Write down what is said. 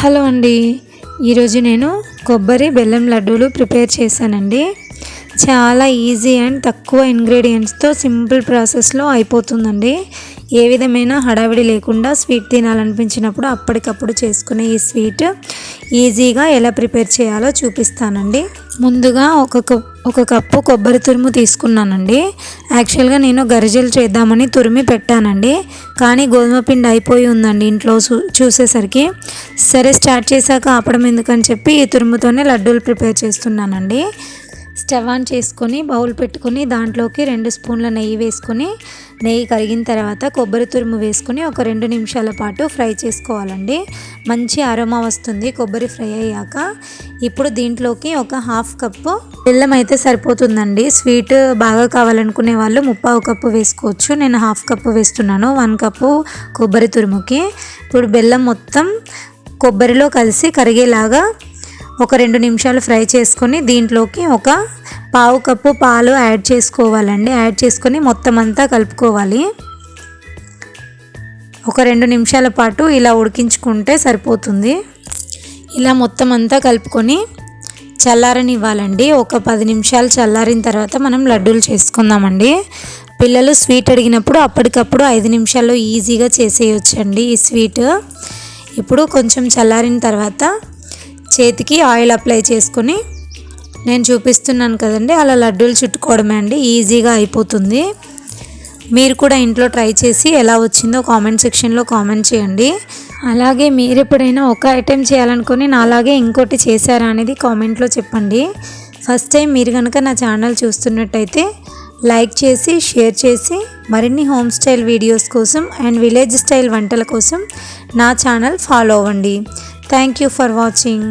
Hello అండి, ఈరోజు నేను కొబ్బరి బెల్లం లడ్డూలు ప్రిపేర్ చేశానండి. చాలా ఈజీ అండ్ తక్కువ ఇంగ్రీడియంట్స్తో సింపుల్ ప్రాసెస్లో అయిపోతుందండి. ఏ విధమైన హడావిడి లేకుండా స్వీట్ తినాలనిపించినప్పుడు అప్పటికప్పుడు చేసుకునే ఈ స్వీట్ ఈజీగా ఎలా ప్రిపేర్ చేయాలో చూపిస్తానండి. ముందుగా ఒక కప్పు కొబ్బరి తురుము తీసుకున్నానండి. యాక్చువల్గా నేను గరిజెలు చేద్దామని తురిమి పెట్టానండి, కానీ గోధుమ పిండి అయిపోయి ఉందండి ఇంట్లో చూసేసరికి. సరే స్టార్ట్ చేశాక ఆపడం ఎందుకని చెప్పి ఈ తురుముతోనే లడ్డూలు ప్రిపేర్ చేస్తున్నానండి. స్టవ్ ఆన్ చేసుకొని బౌల్ పెట్టుకొని దాంట్లోకి 2 స్పూన్ల నెయ్యి వేసుకొని, నెయ్యి కరిగిన తర్వాత కొబ్బరి తురుము వేసుకొని ఒక 2 నిమిషాల పాటు ఫ్రై చేసుకోవాలండి. మంచి అరోమా వస్తుంది కొబ్బరి ఫ్రై అయ్యాక. ఇప్పుడు దీంట్లోకి ఒక 1/2 కప్పు బెల్లం అయితే సరిపోతుందండి. స్వీట్ బాగా కావాలనుకునే వాళ్ళు 1/4 కప్పు వేసుకోవచ్చు. నేను 1/2 కప్పు వేస్తున్నాను 1 కప్పు కొబ్బరి తురుముకి. ఇప్పుడు బెల్లం మొత్తం కొబ్బరిలో కలిసి కరిగేలాగా ఒక 2 నిమిషాలు ఫ్రై చేసుకొని దీంట్లోకి ఒక 1/4 కప్పు పాలు యాడ్ చేసుకోవాలండి. యాడ్ చేసుకొని మొత్తం అంతా కలుపుకోవాలి. ఒక 2 నిమిషాల పాటు ఇలా ఉడికించుకుంటే సరిపోతుంది. ఇలా మొత్తం అంతా కలుపుకొని చల్లారనివ్వాలండి. ఒక 10 నిమిషాలు చల్లారిన తర్వాత మనం లడ్డూలు చేసుకుందామండి. పిల్లలు స్వీట్ అడిగినప్పుడు అప్పటికప్పుడు 5 నిమిషాల్లో ఈజీగా చేసేయొచ్చండి ఈ స్వీట్. ఇప్పుడు కొంచెం చల్లారిన తర్వాత చేతికి ఆయిల్ అప్లై చేసుకొని నేను చూపిస్తున్నాను కదండి, అలా లడ్డూలు చుట్టుకోవడమే అండి. ఈజీగా అయిపోతుంది. మీరు కూడా ఇంట్లో ట్రై చేసి ఎలా వచ్చిందో కామెంట్ సెక్షన్లో కామెంట్ చేయండి. అలాగే మీరు ఎప్పుడైనా ఒక ఐటెం చేయాలనుకొని నాలాగే ఇంకోటి చేశారా అనేది కామెంట్లో చెప్పండి. ఫస్ట్ టైం మీరు కనుక నా ఛానల్ చూస్తున్నట్టయితే లైక్ చేసి షేర్ చేసి మరిన్ని హోమ్ స్టైల్ వీడియోస్ కోసం అండ్ విలేజ్ స్టైల్ వంటల కోసం నా ఛానల్ ఫాలో అవ్వండి. Thank you for watching.